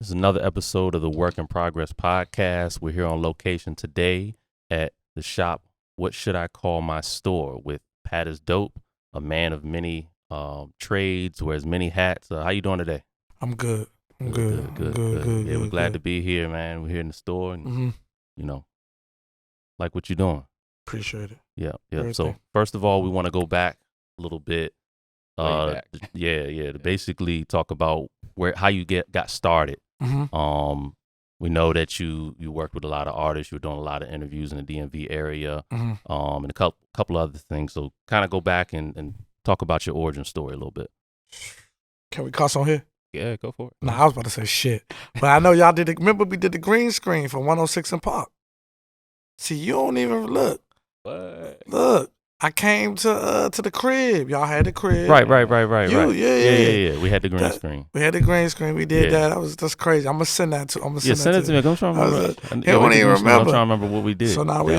This is another episode of the Work in Progress podcast. We're here on location today at the shop, What Should I Call My Store, with PATisDOPE, a man of many trades, wears many hats. How you doing today? I'm good. I'm good. Yeah, we're glad to be here, man. We're here in the store and, like what you're doing. Appreciate it. Yeah. Everything. So first of all, we want to go back a little bit. Way back. To basically talk about how you got started. Mm-hmm. We know that you worked with a lot of artists. You were doing a lot of interviews in the DMV area, and a couple other things. So kind of go back and talk about your origin story a little bit. Can we cuss on here? Yeah, go for it. Nah, I was about to say shit. But I know y'all did it. Remember we did the green screen for 106 and Park. See, you don't even look. What? Look, I came to the crib. Y'all had the crib. Right. Yeah. We had the green screen. We had the green screen. We did that. That's crazy. I'm gonna send that to. Send it to me. I'm trying to remember. He don't even remember. I'm trying to remember what we did. So now we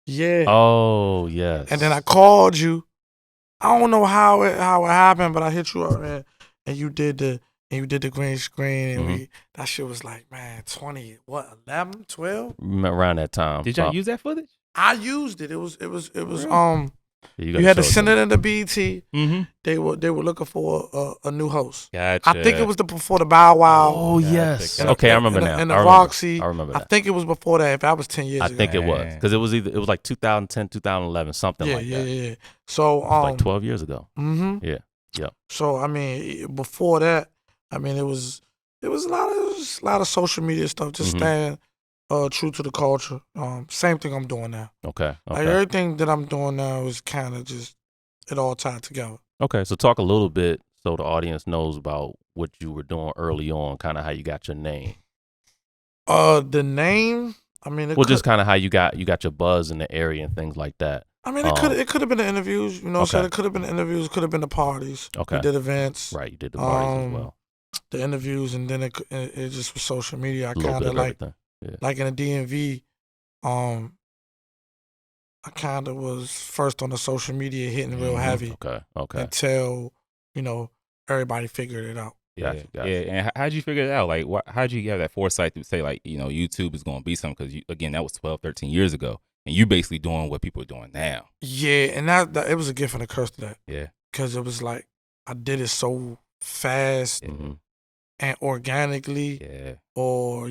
Yeah. Oh yes. And then I called you. I don't know how it happened, but I hit you up and you did the green screen and that shit was like, man, 11, 12? Around that time. Did y'all use that footage? I used it. It was Really? You had to send it in the BT. Mm-hmm. They were looking for a new host. Gotcha. I think it was before the Bow Wow. Oh yes. And Okay, I remember now. And the Roxy. I remember that. I think it was before that. If that was 10 years ago. I think it was because it was like 2010, 2011, something like that. Yeah. So like 12 years ago. Mm-hmm. Yeah. So I mean, before that, I mean, it was a lot of social media stuff. Just staying true to the culture. Same thing I'm doing now. Okay. Like everything that I'm doing now is kind of just it all tied together. Okay, so talk a little bit so the audience knows about what you were doing early on, kind of how you got your name. The name, I mean, just kind of how you got your buzz in the area and things like that. I mean, it could have been the interviews, you know. Okay. So it could have been the interviews, could have been the parties. Okay, we did events. Right, you did the parties as well. The interviews, and then it just was social media. I kind of like in the DMV, I kind of was first on the social media hitting real heavy. Okay. Until everybody figured it out. Gotcha. And how'd you figure it out? Like, how'd you have that foresight to say, like, YouTube is going to be something? Because, again, that was 12, 13 years ago. And you basically doing what people are doing now. Yeah, and that it was a gift and a curse to that. Yeah. Because it was like, I did it so fast and organically, or,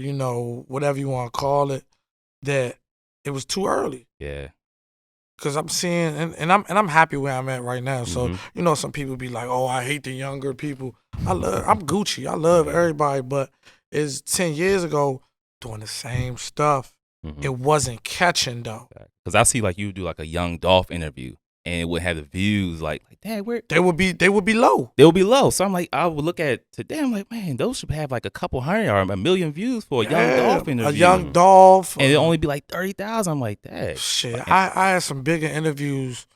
whatever you want to call it, that it was too early. Yeah. Because I'm seeing, and I'm happy where I'm at right now. So, some people be like, oh, I hate the younger people. I'm Gucci. I love everybody, but it's 10 years ago doing the same stuff. It wasn't catching though. Because I see like you do like a Young Dolph interview and it would have the views like dang, where they would be low. They would be low. So I'm like, I would look at today, I'm like, man, those should have like a couple hundred or a million views for a Young Dolph interview. A Young Dolph. And it'd only be like 30,000. I'm like, that shit. I had some bigger interviews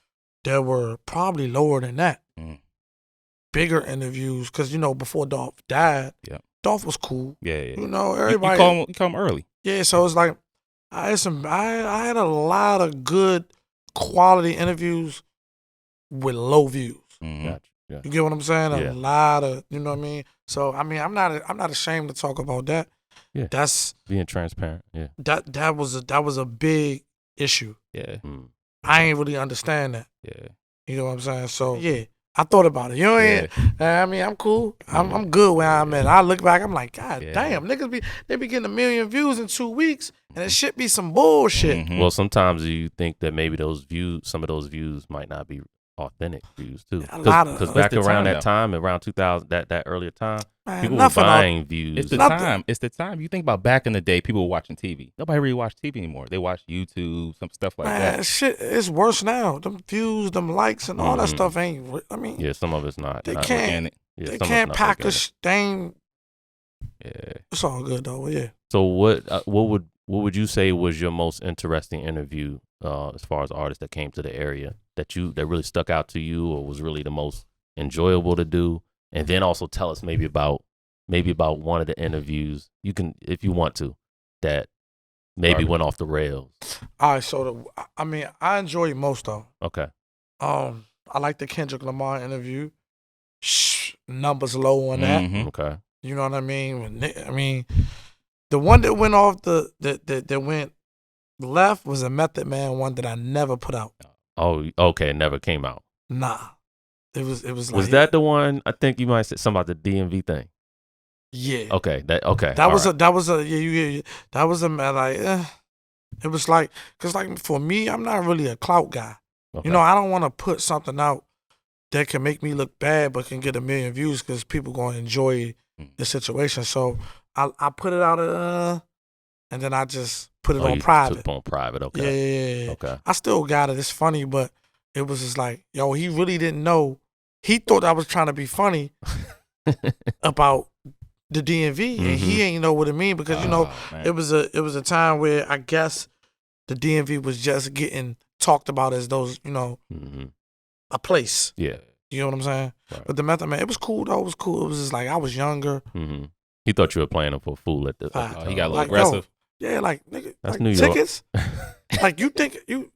that were probably lower than that. Bigger interviews, because before Dolph died, Dolph was cool. Yeah. Everybody. You call him early. Yeah, so it's like I had a lot of good quality interviews with low views. Gotcha. Yeah. You get what I'm saying? A lot of, you know what I mean? So I mean, I'm not ashamed to talk about that. Yeah. That's being transparent. Yeah. That was a big issue. Yeah. I ain't really understand that. Yeah. You know what I'm saying? So yeah, I thought about it. I mean, I'm cool. I'm good where I'm at. I look back, I'm like, God damn, niggas be getting 1 million views in 2 weeks, and it should be some bullshit. Well, sometimes you think that maybe some of those views might not be authentic views too. Because back around that time, around 2000, that earlier time, people were buying views. It's the time. You think about back in the day, people were watching TV. Nobody really watched TV anymore. They watch YouTube, some stuff like that. Shit, it's worse now. Them views, them likes, and all that stuff ain't. I mean, some of it's not. They not can't. organic. They can't package. They ain't. Yeah, it's all good though. Yeah. So what would you say was your most interesting interview as far as artists that came to the area that really stuck out to you or was really the most enjoyable to do? And then also tell us maybe about one of the interviews you can, if you want to, that maybe went off the rails. All right, so I enjoy most of them. Okay. I like the Kendrick Lamar interview. Numbers low on that. Okay. You know what I mean? I mean, the one that went off that went left was a Method Man one that I never put out. Oh, okay. It never came out. Nah, it was like, Was that the one? I think you might say something about the DMV thing. Yeah. Okay. That was a like. It was like, cause like for me, I'm not really a clout guy. Okay. You know, I don't want to put something out that can make me look bad but can get 1 million views because people gonna enjoy the situation. So I put it out, and then I just put it on private. Took it on private. Okay. Yeah. Okay. I still got it. It's funny, but it was just like, yo, he really didn't know. He thought I was trying to be funny about the DMV, and he ain't know what it mean because man. it was a time where I guess the DMV was just getting talked about as those, a place. Yeah. You know what I'm saying? Right. But the Method Man, it was cool though. It was cool. It was just like I was younger. Mm-hmm. He thought you were playing him for a fool at the time. He got a little aggressive. Yeah, like nigga, that's like New York. Tickets. Like you think you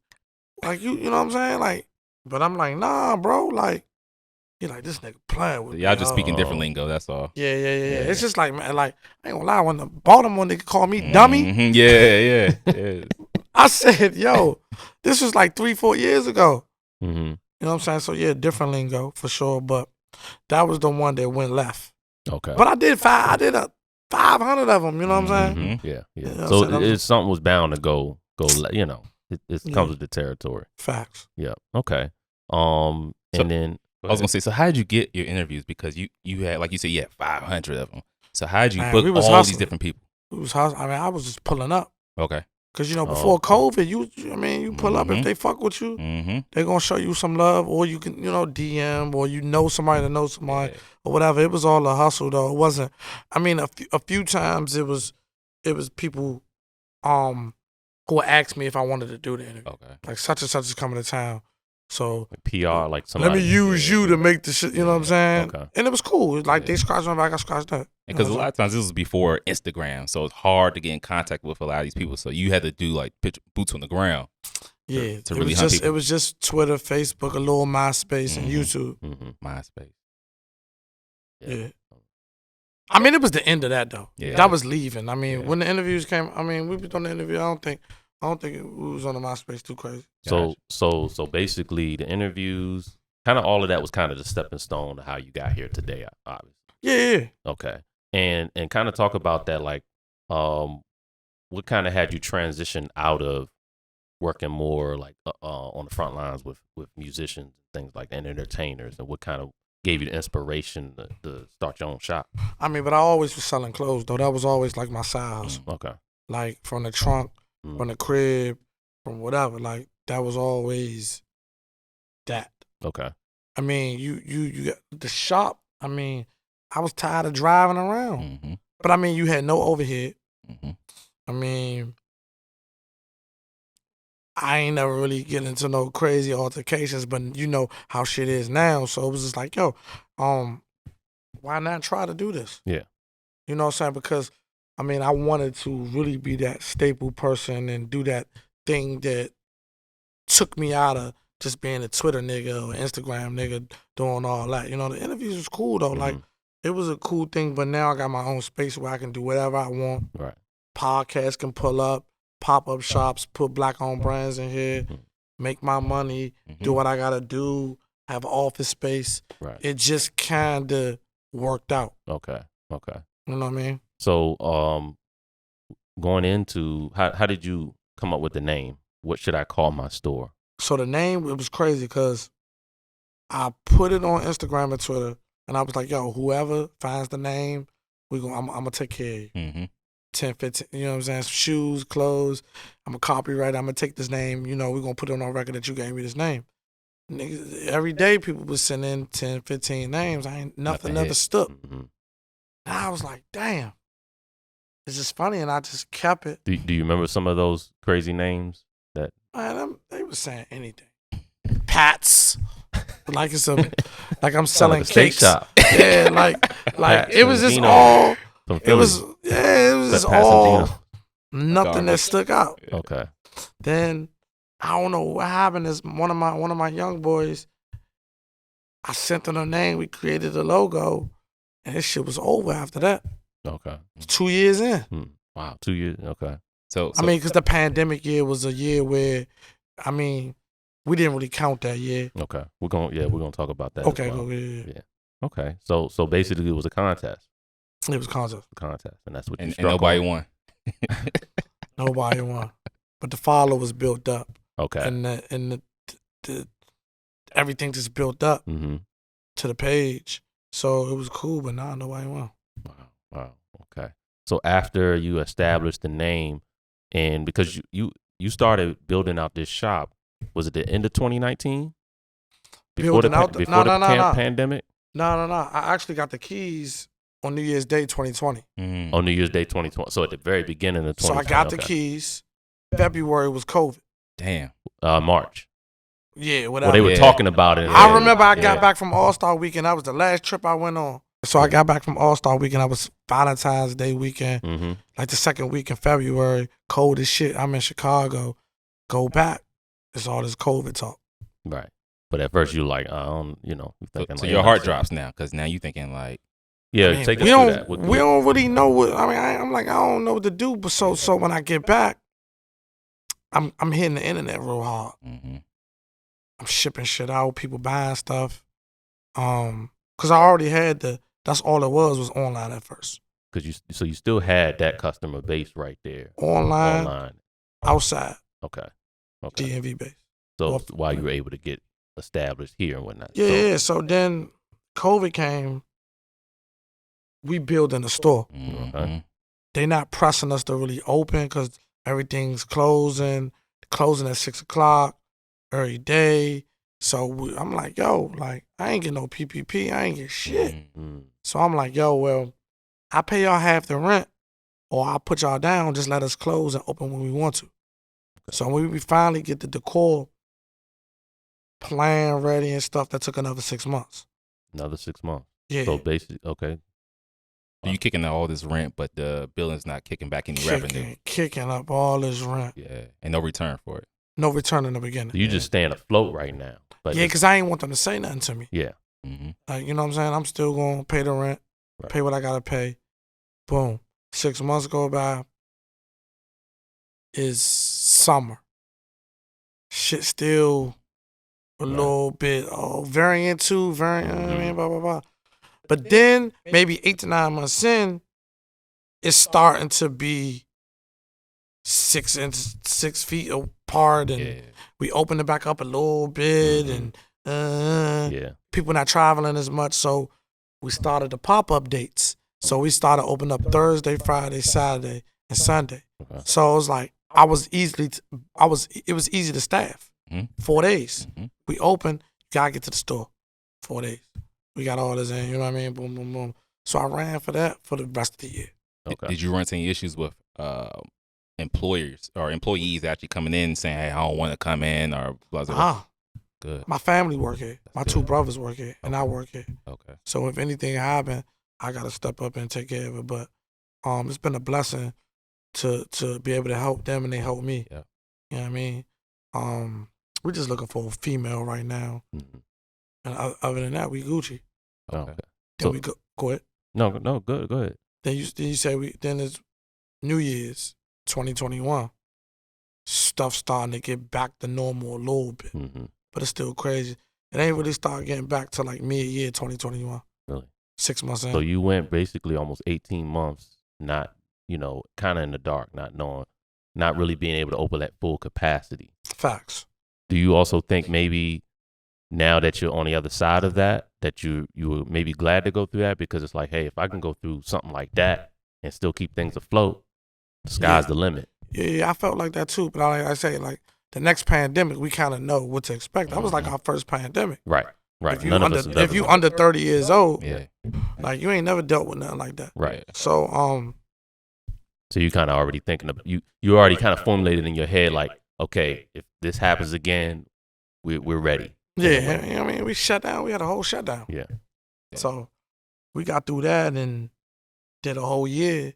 know what I'm saying? Like, but I'm like, nah, bro. Like, he like this nigga playing with me. Y'all just speaking different lingo. That's all. Yeah. It's just like, man, like I ain't gonna lie. When the Baltimore nigga called me dummy, yeah. I said, yo, this was like 3-4 years ago. Mm-hmm. You know what I'm saying? So yeah, different lingo for sure. But that was the one that went left. Okay. But I did 500 of them. You know what I'm saying? Yeah. You know so something was bound to go. You know, it comes with the territory. Facts. Yeah. Okay. And then I was gonna say, so how did you get your interviews? Because you had, like you said, you had 500 of them. So how did you book all these different people? It was hustling. I mean, I was just pulling up. Okay. Because, before COVID, you pull up. If they fuck with you, they're going to show you some love. Or you can, DM, or somebody that knows somebody, or whatever. It was all a hustle, though. It wasn't. I mean, a few times it was people who would ask me if I wanted to do the interview. Okay. Like, such and such is coming to town. So PR, like somebody. Let me use you to make the shit, you know what I'm saying? Okay. And it was cool. Like, they scratched my back, I scratched that. Because a lot of times this was before Instagram, so it's hard to get in contact with a lot of these people. So you had to do like boots on the ground. Yeah, to really hunt people. It was just Twitter, Facebook, a little MySpace, and YouTube. MySpace. Yeah. I mean, it was the end of that though. Yeah. That was leaving. I mean, when the interviews came, we was on the interview. I don't think it was on the MySpace too crazy. So basically, the interviews, kind of all of that was kind of the stepping stone to how you got here today, obviously. Yeah. Okay. And kind of talk about that, like, what kind of had you transition out of working more like on the front lines with musicians and things like that, and entertainers, and what kind of gave you the inspiration to start your own shop? I mean, but I always was selling clothes though. That was always like my side hustle. Okay. Like from the trunk, from the crib, from whatever. Like that was always that. Okay. I mean, you got the shop. I mean, I was tired of driving around, but I mean, you had no overhead. I mean, I ain't never really get into no crazy altercations, but you know how shit is now. So it was just like, yo, why not try to do this? Yeah. You know what I'm saying? Because, I mean, I wanted to really be that staple person and do that thing that took me out of just being a Twitter nigga or Instagram nigga doing all that. You know, the interviews was cool, though. Like, it was a cool thing, but now I got my own space where I can do whatever I want. Right. Podcasts can pull up, pop-up shops, put black-owned brands in here, make my money, do what I got to do, have office space. Right. It just kind of worked out. Okay. You know what I mean? So, going into, how did you come up with the name? What should I call my store? So the name, it was crazy because I put it on Instagram and Twitter, and I was like, yo, whoever finds the name, I'm going to take care of you. 10, 15, you know what I'm saying? Shoes, clothes. I'm a copyright. I'm going to take this name. You know, we're going to put it on record that you gave me this name. Niggas, every day people would send in 10, 15 names. Nothing never stuck. And I was like, damn. It's just funny, and I just kept it. Do you remember some of those crazy names? Man, they were saying anything. Pats. Like it's like I'm selling cakes. Shop. Yeah, like it was just all. It was just all nothing that stuck out. Okay. Then I don't know what happened. Is one of my young boys. I sent him a name. We created a logo, And this shit was over after that. Okay. 2 years in. Wow, 2 years. Okay. So I mean, because the pandemic year was a year where, I mean, we didn't really count that year. Okay. We're gonna talk about that. Okay, as well. go ahead. Yeah. Okay. So basically, it was a contest. It was contest. And that's what you and struck nobody on. won. Nobody won. But the follow was built up. Okay. And the everything just built up to the page. So it was cool, but nah, nobody won. Wow. Okay. So after you established the name, and because you started building out this shop, was it the end of 2019? Before the pandemic? No. I actually got the keys on New Year's Day 2020. On New Year's Day 2020. So at the very beginning of 2020. So I got the keys. February was COVID. Damn. March. Yeah, whatever. Well, they were talking about it. I remember I got back from All-Star Weekend. That was the last trip I went on. So I got back from All-Star Weekend. I was Valentine's Day weekend. Like the second week in February. Cold as shit. I'm in Chicago. Go back. It's all this COVID talk. Right. But at first you like, you're thinking so your heart drops now because now you thinking like, yeah, take us through that. We don't really know what, I mean, I'm like, I don't know what to do. But so when I get back, I'm hitting the internet real hard. I'm shipping shit out, people buying stuff. Cause I already had that's all it was online at first. Cause you still had that customer base right there. Online. Outside. Okay. DMV base. So while you were able to get established here and whatnot. Yeah. So then COVID came. We building a store. They not pressing us to really open because everything's closing at 6 o'clock every day. So I'm like, yo, like I ain't get no PPP. I ain't get shit. So I'm like, yo, well, I pay y'all half the rent or I'll put y'all down. Just let us close and open when we want to. So when we finally get the decor plan ready and stuff, that took another 6 months. Another 6 months. Yeah. So basically, okay. So you kicking all this rent, but the billing's not kicking back any revenue. Kicking up all this rent. Yeah, and no return for it. No return in the beginning. So you just staying afloat right now. Yeah, because I ain't want them to say nothing to me. Yeah. Like, you know what I'm saying? I'm still going to pay the rent, pay what I got to pay. Boom. 6 months go by. Is summer. Shit still a little bit, variant 2, variant, blah, blah, blah. But then maybe 8 to 9 months in, it's starting to be 6 feet apart, and we open it back up a little bit, and people not traveling as much. So we started the pop-up dates. So we started opening up Thursday, Friday, Saturday, and Sunday. So it was like it was easy to staff. 4 days. We open, you gotta get to the store. 4 days. We got all this in, you know what I mean? Boom, boom, boom. So I ran for that for the rest of the year. Okay. Did you run into any issues with employers or employees actually coming in and saying, hey, I don't want to come in or blah, blah, blah? Good. My family work here. My 2 brothers work here, and I work here. Okay. So if anything happen, I got to step up and take care of it. But it's been a blessing to be able to help them, and they help me. Yeah. You know what I mean? We're just looking for a female right now. And other than that, we Gucci. Okay. Then we go ahead. No, go ahead. Then you say then it's New Year's 2021. Stuff starting to get back to normal a little bit. But it's still crazy. It ain't really started getting back to like mid-year 2021. Really? 6 months in. So you went basically almost 18 months not, kind of in the dark, not knowing, not really being able to open at full capacity. Facts. Do you also think maybe now that you're on the other side of that you were maybe glad to go through that, because it's like, hey, if I can go through something like that and still keep things afloat, the sky's the limit. Yeah, I felt like that too. But like I say, like the next pandemic, we kind of know what to expect. That was like our first pandemic. Right. If you under 30 years old, yeah, like you ain't never dealt with nothing like that. Right. So so you kind of already thinking of you already kind of formulated in your head like, okay, if this happens again, we're ready. Yeah, I mean, we shut down. We had a whole shutdown. Yeah. So we got through that and did a whole year.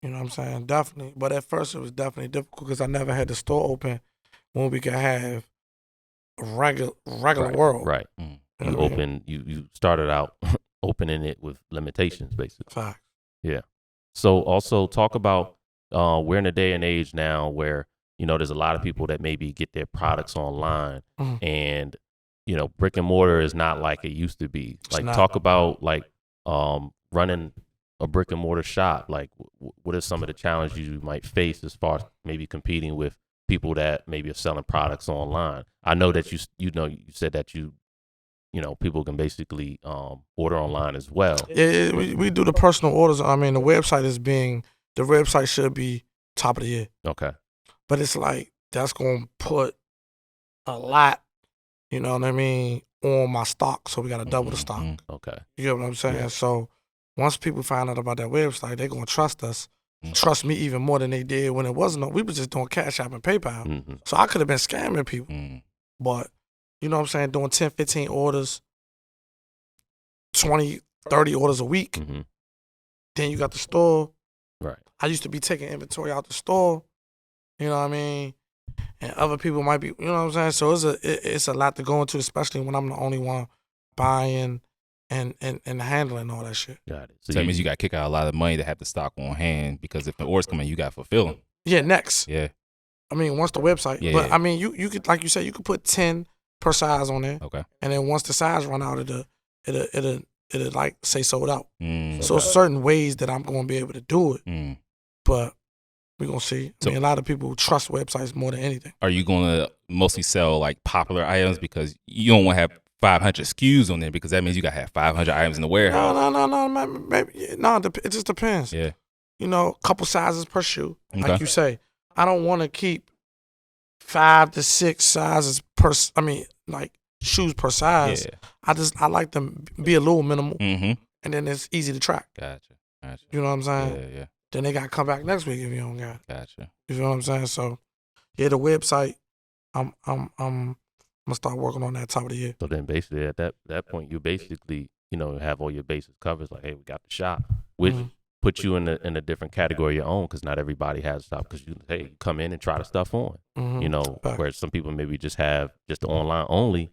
You know what I'm saying? Definitely. But at first it was definitely difficult because I never had the store open when we could have a regular world. Right. You started out opening it with limitations, basically. Fact. Yeah. So also talk about we're in a day and age now where, you know, there's a lot of people that maybe get their products online and, you know, brick and mortar is not like it used to be. Like talk about like running a brick and mortar shop. Like what are some of the challenges you might face as far as maybe competing with people that maybe are selling products online? I know that you said that you know, people can basically order online as well. Yeah, we do the personal orders. I mean, the website should be top of the year. Okay. But it's like, that's going to put a lot, you know what I mean, on my stock. So we got to double the stock. Okay. You get what I'm saying? Yeah. So once people find out about that website, they're going to trust us. Trust me even more than they did when it wasn't. We were just doing Cash App and PayPal. So I could have been scamming people. But, you know what I'm saying, doing 10, 15 orders, 20, 30 orders a week. Then you got the store. Right. I used to be taking inventory out the store. You know what I mean? And other people might be, you know what I'm saying? So it's a lot to go into, especially when I'm the only one buying and handling all that shit. Got it. So that means you got to kick out a lot of money to have the stock on hand, because if the orders come in, you got to fulfill them. Yeah, next. Yeah. I mean, once the website. Yeah, but, I mean, you could, like you said, you could put 10 per size on there. Okay. And then once the size run out, it'll like say sold out. So certain ways that I'm going to be able to do it. But we're going to see. I mean, a lot of people trust websites more than anything. Are you going to mostly sell like popular items, because you don't want to have 500 SKUs on there, because that means you got to have 500 items in the warehouse? No. Maybe, no, it just depends. Yeah. You know, a couple sizes per shoe. Okay. Like you say, I don't want to keep 5 to 6 sizes like shoes per size. Yeah. I like them be a little minimal, and then it's easy to track. Gotcha. You know what I'm saying? Yeah. Then they got to come back next week if you don't got it. Gotcha. You know what I'm saying? So, yeah, the website, I'm gonna start working on that top of the year. So then basically at that point, you basically, you know, have all your bases covered. Like, hey, we got the shop, which put you in a different category of your own, because not everybody has a shop. Because you come in and try the stuff on, you know, where some people maybe just have just the online only.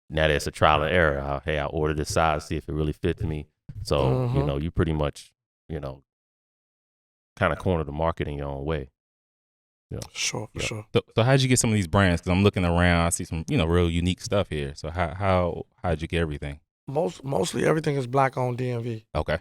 Now there's a trial and error. Hey, I ordered this size, see if it really fits me. So, you know, you pretty much, you know, kind of corner the market in your own way. Yeah. Sure. So how'd you get some of these brands? Because I'm looking around, I see some, you know, real unique stuff here. So how'd you get everything? Mostly everything is black owned DMV. Okay.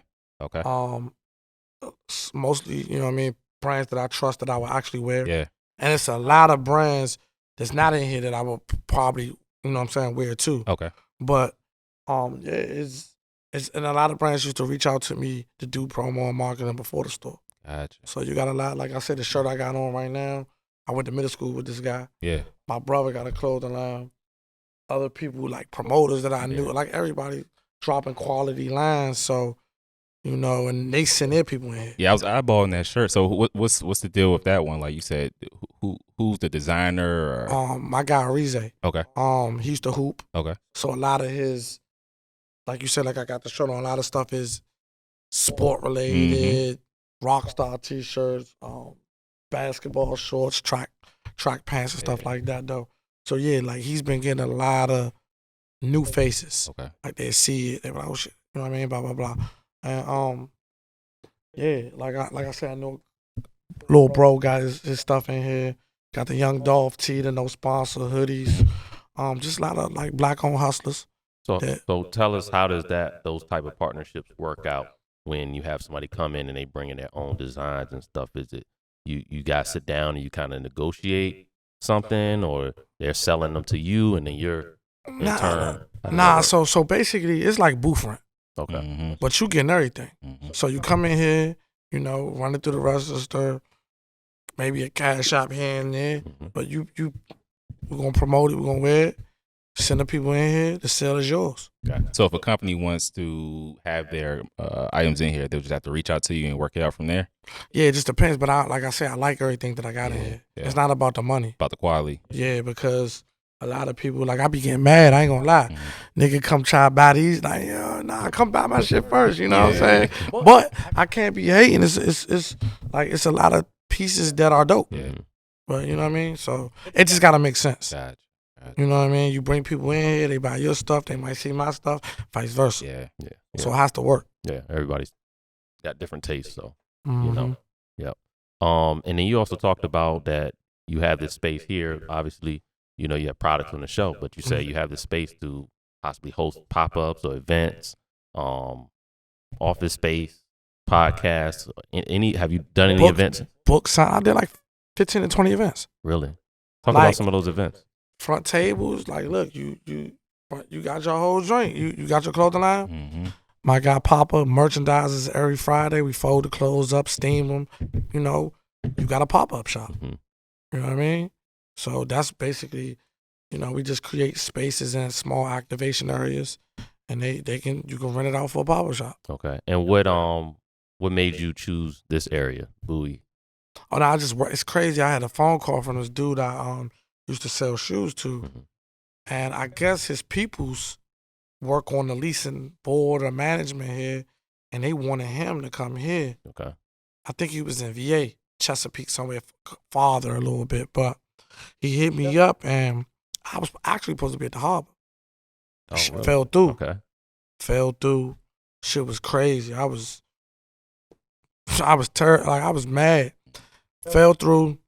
Mostly, you know what I mean, brands that I trust that I will actually wear. Yeah. And it's a lot of brands that's not in here that I will probably, you know what I'm saying, wear too. Okay. But it's and a lot of brands used to reach out to me to do promo and marketing before the store. Gotcha. So you got a lot, like I said, the shirt I got on right now, I went to middle school with this guy. Yeah. My brother got a clothing line. Other people, like promoters that I knew, like everybody dropping quality lines. So, you know, and they send their people in here. Yeah, I was eyeballing that shirt. So what's the deal with that one? Like you said, who's the designer? Or? My guy Rize. Okay. He used to hoop. Okay. So a lot of his, like you said, like I got the shirt on, a lot of stuff is sport related, rock star t-shirts, basketball shorts, track pants and stuff like that though. So yeah, like he's been getting a lot of new faces. Okay. Like they see it, they're like, oh shit, you know what I mean? Blah blah blah. And yeah, like I said, I know little bro got his stuff in here. Got the Young Dolph tee, the no sponsor hoodies. Just a lot of like black owned hustlers. So tell us, how does those type of partnerships work out when you have somebody come in and they bring in their own designs and stuff? Is it you guys sit down and you kind of negotiate something, or they're selling them to you and then you're in turn? So basically it's like booth rent. Okay. But you getting everything. So you come in here, you know, run it through the register, maybe a Cash App here and there, but we're gonna promote it, we're gonna wear it, send the people in here, the sale is yours. Okay. So if a company wants to have their items in here, they'll just have to reach out to you and work it out from there? Yeah, it just depends. But like I said, I like everything that I got in here. Yeah. It's not about the money. About the quality. Yeah, because a lot of people, like, I be getting mad, I ain't gonna lie. Nigga come try to buy these, like, come buy my shit first, you know what I'm saying? But I can't be hating. It's like, it's a lot of pieces that are dope. Yeah. But you know what I mean? So it just gotta make sense. Gotcha. You know what I mean? You bring people in here, they buy your stuff, they might see my stuff, vice versa. Yeah. So it has to work. Yeah, everybody's got different tastes, so Mm-hmm. you know. Yep. And then you also talked about that you have this space here. Obviously, you know, you have products on the shelf, but you say you have this space to possibly host pop-ups or events, office space, podcasts. Have you done any events? Books. I did like 15 to 20 events. Really? Talk about some of those events. Front tables, like, look, you got your whole joint. You got your clothing line. Mm-hmm. My guy Papa merchandises every Friday. We fold the clothes up, steam them. You know, you got a pop-up shop. Mm-hmm. You know what I mean? So that's basically, you know, we just create spaces in small activation areas, and you can rent it out for a pop-up shop. Okay. And what made you choose this area, Bowie? Oh no, it's crazy. I had a phone call from this dude I used to sell shoes to, and I guess his peoples work on the leasing board or management here, and they wanted him to come here. Okay. I think he was in VA, Chesapeake, somewhere farther a little bit, but he hit me up, and I was actually supposed to be at the harbor. Really? Fell through. Okay. Fell through. Shit was crazy. I was mad. Fell through.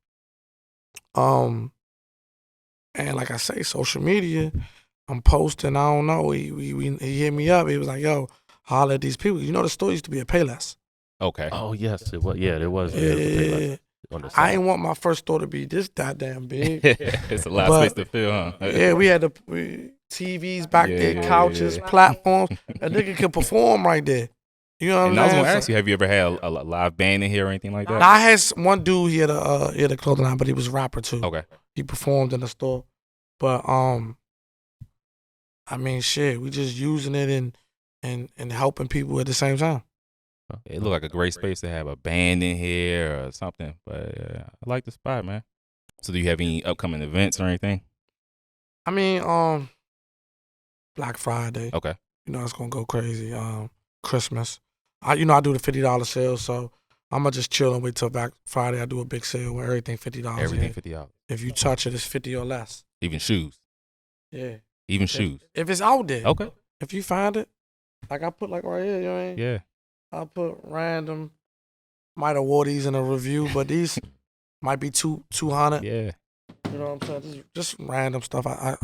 And like I say, social media, I'm posting. I don't know. He hit me up. He was like, "Yo, holler at these people." You know, the store used to be a Payless. Okay. Oh yes, it was. Yeah, there was. Yeah. I ain't want my first store to be this goddamn big. It's a lot of space to fill, huh? Yeah, we had the TVs back there, couches, platforms. A nigga could perform right there. You know what I'm saying? I was gonna ask you, have you ever had a live band in here or anything like that? Now, I had one dude. He had a clothing line, but he was a rapper too. Okay. He performed in the store, but I mean, shit, we just using it and helping people at the same time. It looked like a great space to have a band in here or something, but I like the spot, man. So do you have any upcoming events or anything? I mean, Black Friday. Okay. You know, it's gonna go crazy. Christmas. I do the $50 sale, so I'm gonna just chill and wait till Black Friday. I do a big sale where everything $50. Everything $50. If you touch it, it's 50 or less. Even shoes. Yeah. Even shoes. If it's out there. Okay. If you find it, like I put like right here, you know what I mean? Yeah. I put random. Might have wore these in a review, but these might be 200. Yeah. You know what I'm saying? Just random stuff. I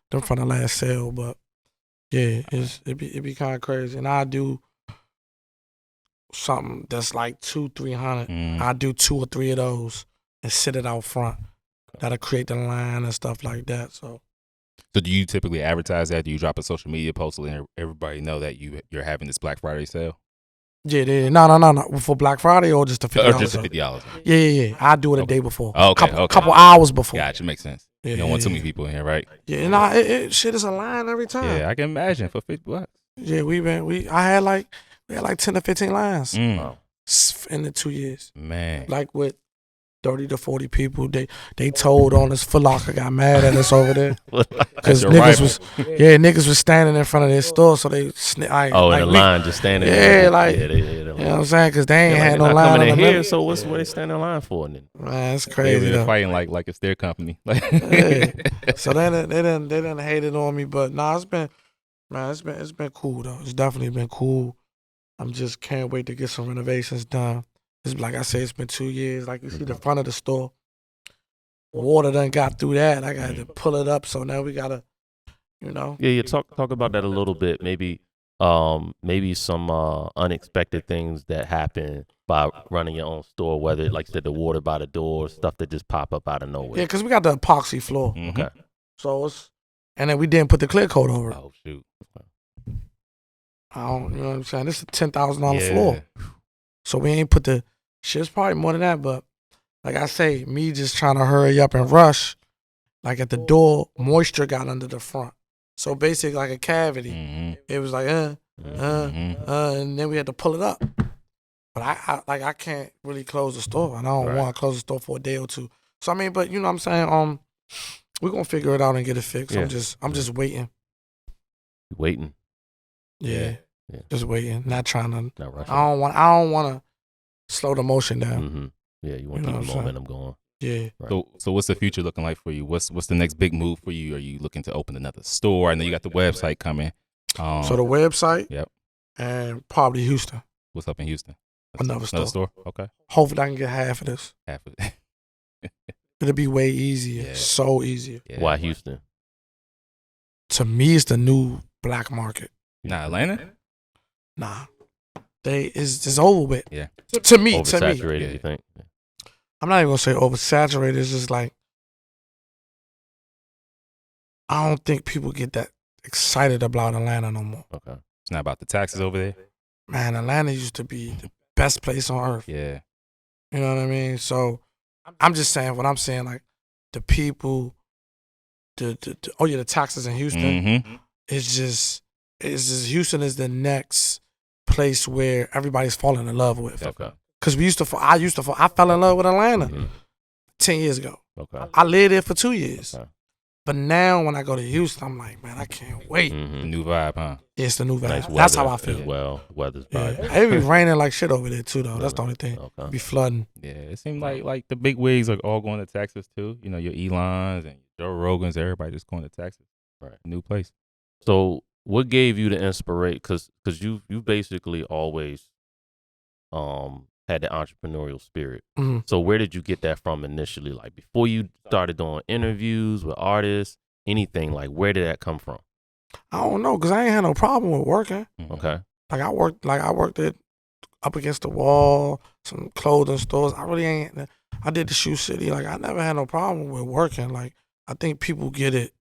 done from the last sale, but yeah, it be kind of crazy. And I do something that's like 200-300. I do 2 or 3 of those and sit it out front. That'll create the line and stuff like that. So do you typically advertise that? Do you drop a social media post to let everybody know that you're having this Black Friday sale? Yeah. No. For Black Friday or just the $50? Or just the $50. Yeah. I do it a day before. Okay. Couple hours before. Gotcha. Makes sense. Yeah, you don't want too many people in here, right? Yeah, shit is a line every time. Yeah, I can imagine for $50. Yeah, we had like 10 to 15 lines Wow. in the 2 years. Man. Like with 30 to 40 people, they told on us. Foot Locker got mad at us over there because niggas was standing in front of their store, so they in the line just standing. Yeah, there. You know what I'm saying? Because they ain't had no line coming on in the here. So what they standing in line for? Then? Man, it's crazy. They're fighting like it's their company. Yeah. So they didn't hate it on me, but nah, it's been cool though. It's definitely been cool. I'm just can't wait to get some renovations done. It's like I said, it's been 2 years. Like you see the front of the store, water done got through that. I got to pull it up, so now we gotta, you know. Yeah. Talk about that a little bit. Maybe some unexpected things that happen by running your own store. Whether like you said, the water by the door, stuff that just pop up out of nowhere. Yeah, because we got the epoxy floor. Mm-hmm. Okay. So and then we didn't put the clear coat over it. Oh shoot. You know what I'm saying? This is a $10,000 floor. So we ain't put the shit's probably more than that, but like I say, me just trying to hurry up and rush. Like at the door, moisture got under the front. So basically like a cavity. Mm-hmm. It was like, and then we had to pull it up. But I can't really close the store. And I don't want to close the store for a day or two. So I mean, but you know what I'm saying? We're gonna figure it out and get it fixed. Yeah. I'm just waiting. Waiting. Yeah. Just waiting. Not trying to Not rushing. I don't want to slow the motion down. Mm-hmm. Yeah, you want to You know keep the what I'm momentum going. Yeah. Right. So what's the future looking like for you? What's the next big move for you? Are you looking to open another store? I know you got the website coming. So the website. Yep. And probably Houston. What's up in Houston? Another store. Okay. Hopefully I can get half of this. Half of it. It'll be way easier. Yeah. So easier. Yeah. Why Houston? To me, it's the new black market. Nah, Atlanta? Nah. It's over with. Yeah. To me. Oversaturated, Yeah. you think? I'm not even gonna say oversaturated. It's just like I don't think people get that excited about Atlanta no more. Okay. It's not about the taxes over there? Man, Atlanta used to be the best place on earth. Yeah. You know what I mean? So I'm just saying what I'm saying, like the people, the taxes in Houston. Mm-hmm. It's just Houston is the next place where everybody's falling in love with. Okay. Cause I fell in love with Atlanta Mhm. 10 years ago. Okay. I lived there for 2 years. Okay. But now when I go to Houston, I'm like, man, I can't wait. Mhm. The new vibe, huh? It's the new vibe. Nice weather That's how I feel. as well. Weather's Yeah. vibing. It be raining like shit over there too, though. That's the only thing. Okay. It be flooding. Yeah. It seems like the big wigs are all going to Texas too. You know, your Elons and Joe Rogans, everybody just going to Texas. Right. New place. So, what gave you the inspiration? Because you basically always had the entrepreneurial spirit. Mhm. So, where did you get that from initially? Like before you started doing interviews with artists, anything like where did that come from? I don't know, cause I ain't had no problem with working. Mhm. Okay. Like I worked it up against the wall, some clothing stores. I really ain't. I did the Shoe City. Like I never had no problem with working. Like I think people get it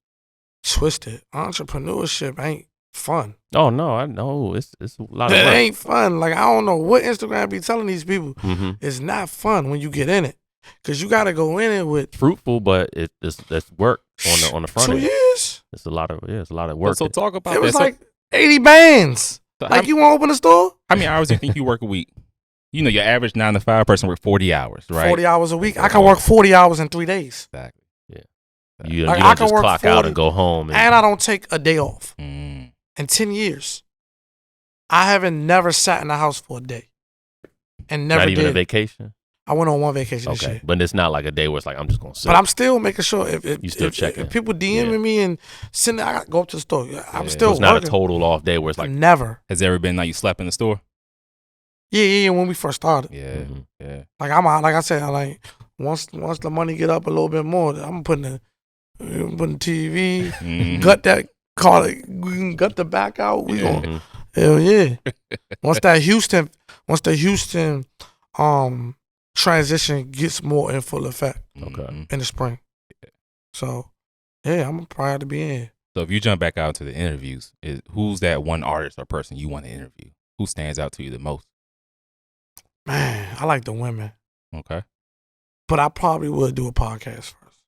twisted. Entrepreneurship ain't fun. Oh no, I know it's a lot It of work. ain't fun. Like I don't know what Instagram be telling these people. Mm-hmm. It's not fun when you get in it, cause you got to go in it with Fruitful, but that's work on the front 2 end. years. It's a lot of work. So talk about It was that. like 80 bands. So Like you want to open a store? how many hours do you think you work a week? You know, your average 9 to 5 person work 40 hours, right? 40 hours a week. I can work 40 hours in 3 days, Exactly. you Like, you I don't can just work clock out 40 and go home. and I don't take a day off. Mm. In 10 years, I haven't never sat in the house for a day, and never not even did. a vacation. I went on one vacation this Okay, year. but it's not like a day where it's like I'm just gonna sit. But I'm still making sure You still checking. if people DMing Yeah. me and sending, I gotta go up to the store. I'm Yeah. So still it's not a working. total off day where it's like Never. Has there ever been like you slept in the store? Yeah. When we first started, Yeah. Mhm. Yeah. like like I said, like once the money get up a little bit more, I'm putting the TV, Mhm. gut that call it, we can gut the back out. We Yeah. gonna Mhm. hell yeah. Once the Houston transition gets more in full effect Okay. Mhm. in the spring. So yeah, I'm proud to be in. So if you jump back out to the interviews, who's that one artist or person you want to interview? Who stands out to you the most? Man, I like the women, Okay. but I probably would do a podcast first.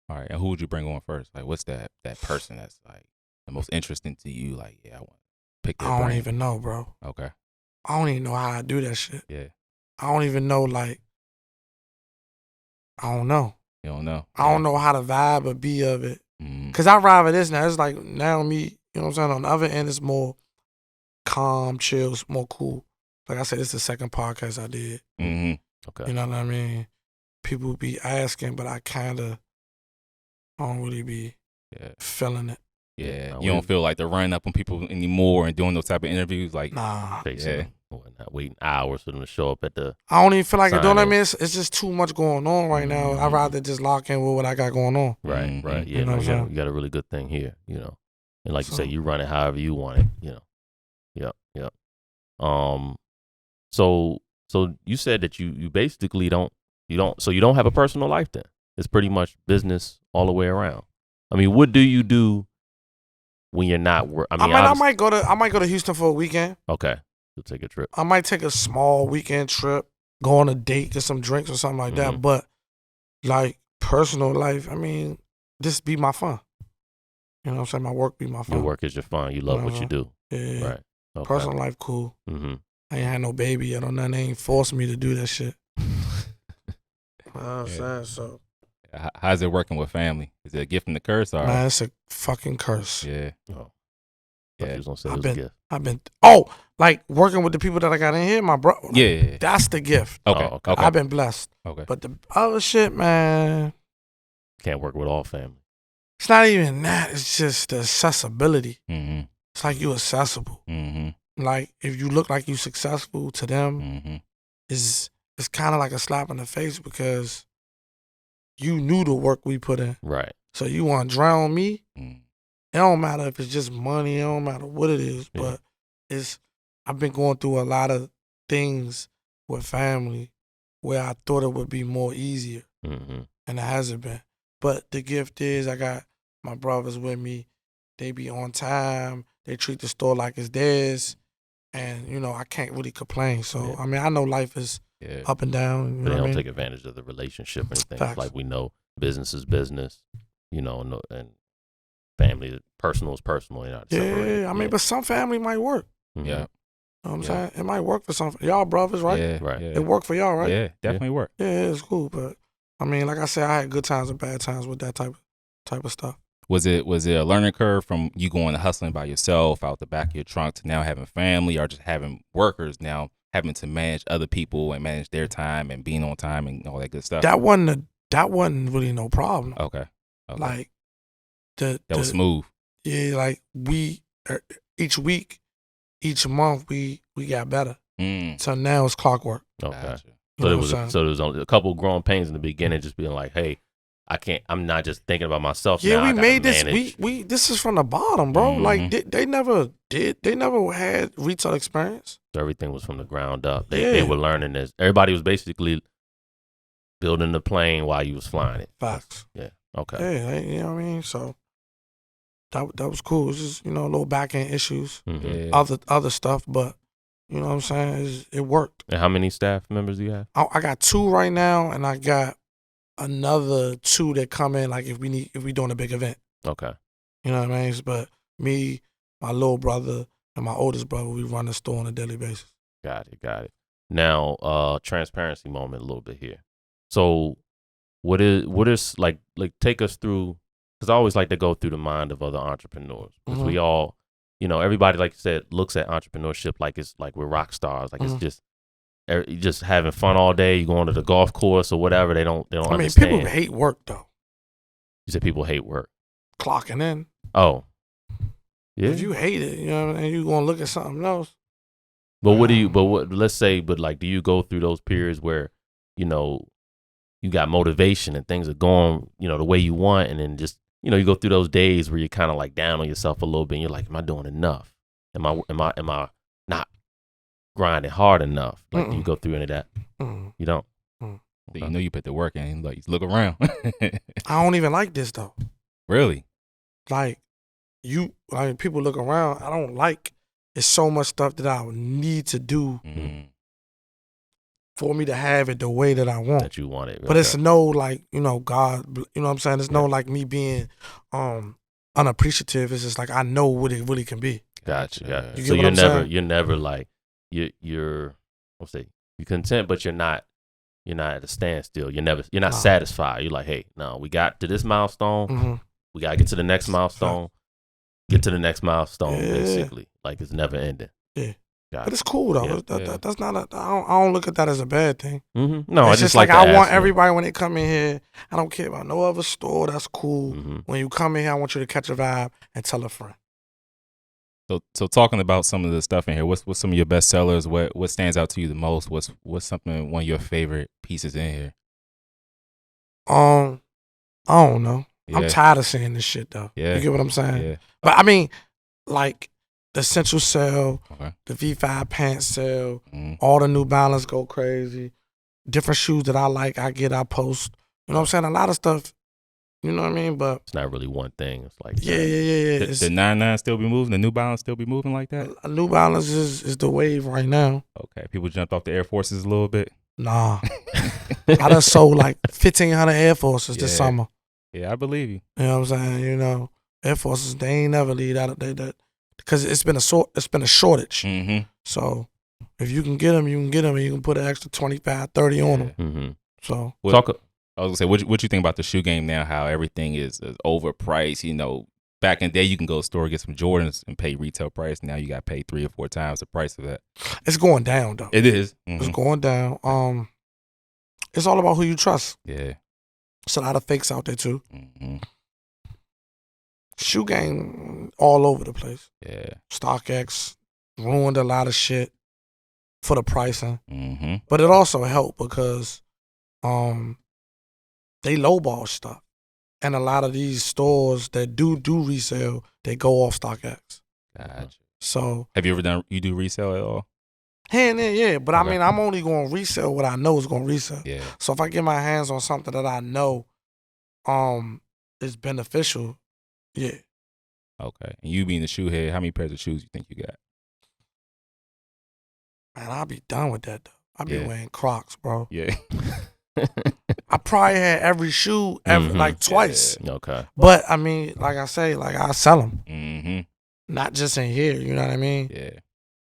All right. And who would you bring on first? Like, what's that person that's like the most interesting to you? Like, yeah, I want to pick their I don't brain. even know, bro. Okay. I don't even know how I do that shit. Yeah. I don't even know, like, I don't know. You don't know. I don't know how the vibe would be of it. Mm. Cause I ride with this now. It's like now me, you know what I'm saying? On the other end, it's more calm, chill, it's more cool. Like I said, it's the second podcast I did. Mm-hmm. Okay. You know what I mean? People be asking, but I don't really be Yeah. feeling it. Yeah. I You don't wouldn't- feel like they're running up on people anymore and doing those type of interviews. Like, Nah. Facing Yeah. them, or not waiting hours for them to show up at the. I don't even feel like it. Don't I Sign mean? It's just too much going on right now. I'd rather just lock in with what I got going on. Right, Mhm. right. Yeah, You know no, what I'm saying? you got a really good thing here, And like you So- say, you run it however you want it, Yep. So you said that you basically don't have a personal life then. It's pretty much business all the way around. I mean, what do you do when you're not I mean, I might go to Houston for a weekend. okay. You'll take a trip. I might take a small weekend trip, go on a date, get some drinks or something like that. Mhm. But like personal life, I mean, this be my fun. You know what I'm saying? My work be my fun. Your work is your fun. You love what you do. Yeah. Right. Okay. Personal life cool. Mm-hmm. I ain't had no baby yet or nothing. They ain't forced me to do that shit. You know what I'm Yeah. saying? So, how's it working with family? Is it a gift and a curse? Or man, it's a fucking curse. yeah. Oh. thought you was gonna say it was a gift. I've been like working with the people that I got in here, my bro. Yeah. That's the gift. Okay. Oh, okay. I've been blessed. Okay. But the other shit, man, Can't work with all family. it's not even that. It's just the accessibility. Mm-hmm. It's like you accessible. Mm-hmm. Like if you look like you successful to them, Mm-hmm. it's kind of like a slap in the face because you knew the work we put in. Right. So you want to drown me? Mm. It don't matter if it's just money. It don't matter what it is. Yeah. But I've been going through a lot of things with family where I thought it would be more easier, Mm-hmm. and it hasn't been. But the gift is I got my brothers with me. They be on time. They treat the store like it's theirs. And, you know, I can't really complain. So, Yeah. I mean, I know life is up and down. You But know they what I don't mean? take advantage of the relationship or anything. Facts. Like we know business is business, you know, and family, personal is personal. You're not separated. Yeah, I mean, but some family might work. Mhm. Yeah. You know what I'm saying? It might work for some. Y'all brothers, right? Yeah. Right. Yeah. It worked for y'all, right? Yeah. Definitely work. Yeah, it's cool. But, I mean, like I said, I had good times and bad times with that type of stuff. Was it a learning curve from you going to hustling by yourself out the back of your trunk to now having family, or just having workers now having to manage other people and manage their time and being on time and all that good stuff? That wasn't really no problem. Okay. Like that was smooth. Yeah, like each week, each month we got better. So now it's clockwork. Okay. Gotcha. So there was only a couple growing pains in the beginning, just being like, hey, I'm not just thinking about myself. Yeah, now. we made this. We this is from the bottom, bro. Mm-hmm. Like they never had retail experience. So everything was from the ground up. They were learning this. Everybody was basically building the plane while you was flying it. Facts. Yeah. Okay. Yeah, you know what I mean. So that was cool. It's just, you know, little back end issues, Mm-hmm. Yeah. other stuff, but you know what I'm saying. It worked. And how many staff members do you have? I got 2 right now, and I got another 2 that come in like if we doing a big event. Okay. You know what I mean? But me, my little brother, and my oldest brother, we run the store on a daily basis. Got it. Now, transparency moment a little bit here. So what is like take us through, because I always like to go through the mind of other entrepreneurs, because we all, you know, everybody, like you said, looks at entrepreneurship like it's like we're rock stars, like it's just having fun all day. You going to the golf course or whatever. They don't I mean, understand. people hate work though. You said people hate work. Clocking in. Oh, yeah. If you hate it, you know what I mean, you gonna look at something else. But let's say, do you go through those periods where, you know, you got motivation and things are going, you know, the way you want, and then just, you know, you go through those days where you're kind of like down on yourself a little bit and you're like, am I doing enough? Am I not grinding hard enough? Like, do you go through any of that? You don't? So you know you put the work in, like, look around. I don't even like this though. Really? Like people look around. I don't like. It's so much stuff that I would need to do for me to have it the way that I want. That you want it. But it's no like, you know, God, you know what I'm saying? It's no like me being unappreciative. It's just like I know what it really can be. Gotcha. You So get what I'm saying? you're never like you're content, but you're not at a standstill. You're not satisfied. You're like, hey, no, we got to this milestone. We gotta get to the next milestone. Get to the next milestone, basically. Like it's never ending. Yeah. Got But it's cool though. That's not I don't look at that as a bad thing. No, it's I just like I want everybody when they come in here. I don't care about no other store. That's cool. When you come in here, I want you to catch a vibe and tell a friend. So talking about some of the stuff in here, what's some of your best sellers? What stands out to you the most? What's one of your favorite pieces in here? I don't know. Yeah. I'm tired of seeing this shit though. Yeah. You get what I'm saying? Yeah. But I mean, like the Essential sell, Okay. the V5 pants sell, all the New Balance go crazy. Different shoes that I like, I post. You know what I'm saying? A lot of stuff. You know what I mean? But it's not really one thing. It's like yeah. The 99 still be moving. The New Balance still be moving like that. A New Balance is the wave right now. Okay, people jumped off the Air Forces a little bit. Nah, I done sold like 1,500 Air Forces this summer. Yeah, I believe you. You know what I'm saying? You know, Air Forces, they ain't never leave out of that because it's been a shortage. So if you can get them, you can get them, and you can put an extra 25, 30 on them. So I was gonna say, what you think about the shoe game now? How everything is overpriced. You know, back in the day, you can go to the store, get some Jordans and pay retail price. Now you got to pay 3 or 4 times the price of that. It's going down, though. It is. It's going down. It's all about who you trust. Yeah. There's a lot of fakes out there, too. Mm-hmm. Shoe game all over the place. Yeah. StockX ruined a lot of shit for the pricing. Mm-hmm. But it also helped because they lowball stuff. And a lot of these stores that do resale, they go off StockX. Gotcha. So have you ever do resale at all? here and there, yeah. But Okay. I mean, I'm only going to resell what I know is going to resell. Yeah. So if I get my hands on something that I know is beneficial, yeah. Okay. And you being the shoe head, how many pairs of shoes you think you got? Man, I'll be done with that, though. I'll be Yeah. wearing Crocs, bro. Yeah. I probably had every shoe like twice. Okay. But I mean, like I say, like I sell them. Mm-hmm. Not just in here, you know what I mean? Yeah.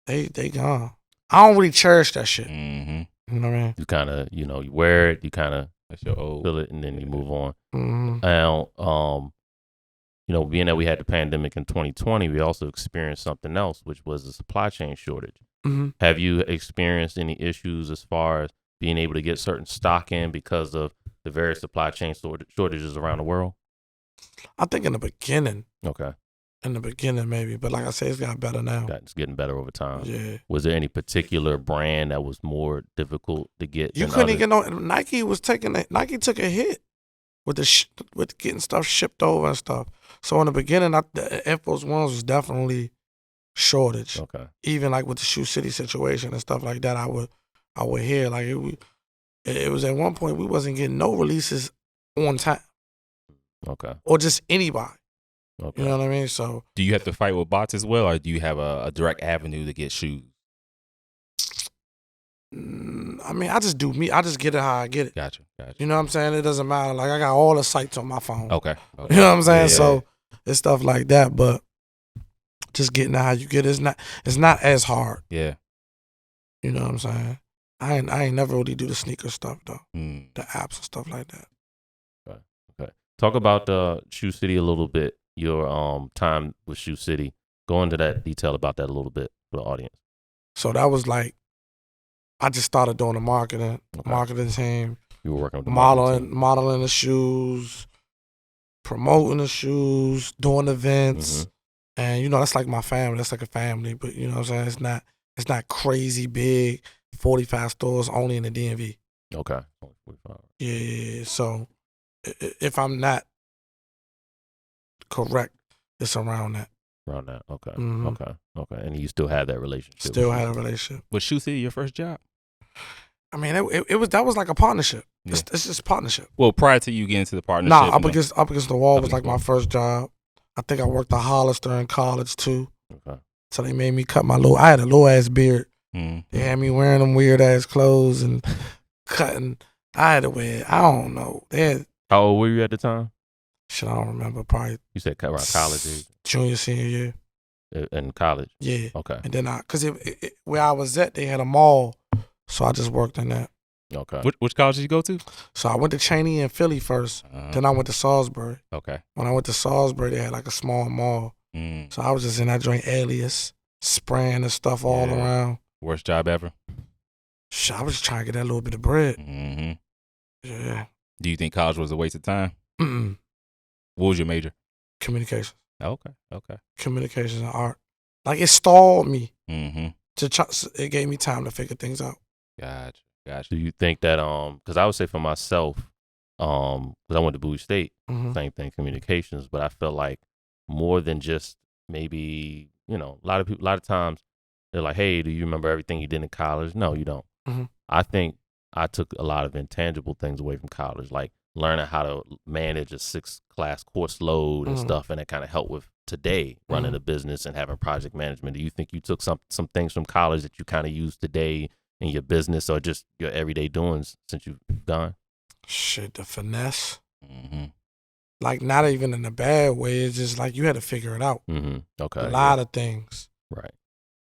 They gone. I don't really cherish that shit. Mm-hmm. You know what I mean? You kind of, you wear it, you kind of That's your old. feel it, and then you move on. Mm-hmm. Now, being that we had the pandemic in 2020, we also experienced something else, which was the supply chain shortage. Mm-hmm. Have you experienced any issues as far as being able to get certain stock in because of the various supply chain shortages around the world? I think in the beginning maybe, but like I say, it's gotten better now. It's getting better over time. Yeah. Was there any particular brand that was more difficult to get? You couldn't even get no. Nike took a hit with getting stuff shipped over and stuff. So in the beginning, the Air Force Ones was definitely shortage. Okay. Even like with the Shoe City situation and stuff like that, I would hear like it was at one point we wasn't getting no releases on time. Okay. Or just anybody. Okay. You know what I mean? So Do you have to fight with bots as well, or do you have a direct avenue to get shoes? I mean, I just do me. I just get it how I get it. Gotcha. You know what I'm saying? It doesn't matter. Like I got all the sites on my phone. Okay. You know what I'm saying? Yeah. So it's stuff like that, but just getting it how you get it, it's not as hard. Yeah. You know what I'm saying? I ain't never really do the sneaker stuff though. Mm. The apps and stuff like that. Okay. Talk about the Shoe City a little bit. Your time with Shoe City. Go into that detail about that a little bit for the audience. So that was like, I just started doing the marketing team, You were working with the marketing team. modeling the shoes, promoting the shoes, doing events, and that's like my family. That's like a family, but you know what I'm saying? It's not crazy big. 45 stores only in the DMV. Okay. Yeah. So if I'm not correct, it's around that. Around that. Okay. Mhm. Okay. And you still had that relationship. Still had a relationship. Was Shoe City your first job? I mean, that was like a partnership. Yeah. It's just partnership. Well, prior to you getting to the partnership. Nah, up against the wall was like Okay. my first job. I think I worked at Hollister in college too. Okay. So they made me cut I had a little ass beard. Mm. They had me wearing them weird ass clothes and cutting. I had to wear, I don't know. How old were you at the time? Shit, I don't remember. Probably You said around college age. junior, senior year. In college. Yeah. Okay. And then cause where I was at, they had a mall. So I just worked in that. Okay. Which college did you go to? So I went to Cheney in Philly first. Then I went to Salisbury. Okay. When I went to Salisbury, they had like a small mall. Mm. So I was just in that joint Alias, spraying the stuff all Yeah. around. Worst job ever? Shit, I was just trying to get that little bit of bread. Mm-hmm. Yeah. Do you think college was a waste of time? Mm-mm. What was your major? Communications. Okay. Communications and art. Like it stalled me. Mm-hmm. It gave me time to figure things out. Gotcha. Do you think that because I would say for myself, because I went to Bowie State, Mhm. same thing, communications, but I felt like more than just maybe, a lot of times they're like, hey, do you remember everything you did in college? No, you don't. Mhm. I think I took a lot of intangible things away from college, like learning how to manage a 6-class course load and Mhm. stuff, and that kind of helped with today running a business and having project management. Do you think you took some things from college that you kind of use today in your business or just your everyday doings since you've gone? Shit, the finesse. Mm-hmm. Like not even in a bad way. It's just like you had to figure it out. Mm-hmm. Okay. A lot of things. Right.